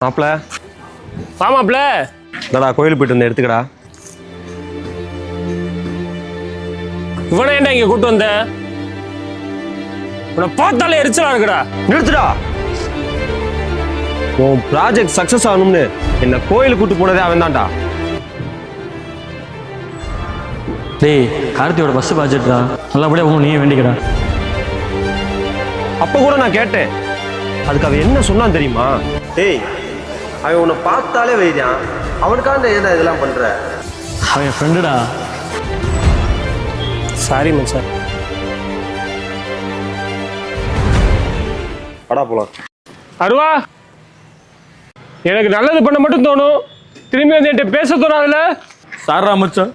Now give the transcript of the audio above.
மாப்பிள மாமாப்ல இந்தடா கோயில் போயிட்டு வந்து எடுத்துக்கடா. இவனை ஏன்டா இங்க கூட்டு வந்த? உன்னை பார்த்தாலே எரிச்சலா இருக்குடா. நிறுத்துடா. உன் ப்ராஜெக்ட் சக்சஸ் ஆகணும்னு என்ன கோயிலுக்கு கூட்டு போனதே அவன் தான்டா. டேய் கார்த்தியோட பஸ் ப்ராஜெக்டா நல்லபடியா உங்க நீ வேண்டிக்கிறா. அப்ப கூட நான் கேட்டேன், அதுக்கு அவன் என்ன சொன்னான் தெரியுமா? டேய் அவன் உன்னை பார்த்தாலே வைத்தியான், அவனுக்காண்ட ஏதா இதெல்லாம் பண்ற? அவன் என் ஃப்ரெண்டுடா. சாரி மச்சான். படா போலாம். அருவா, எனக்கு நல்லது பண்ண மட்டும் தோணும், திரும்பி வந்து என்கிட்ட பேச தோணாதுல. சாரா மச்சான்.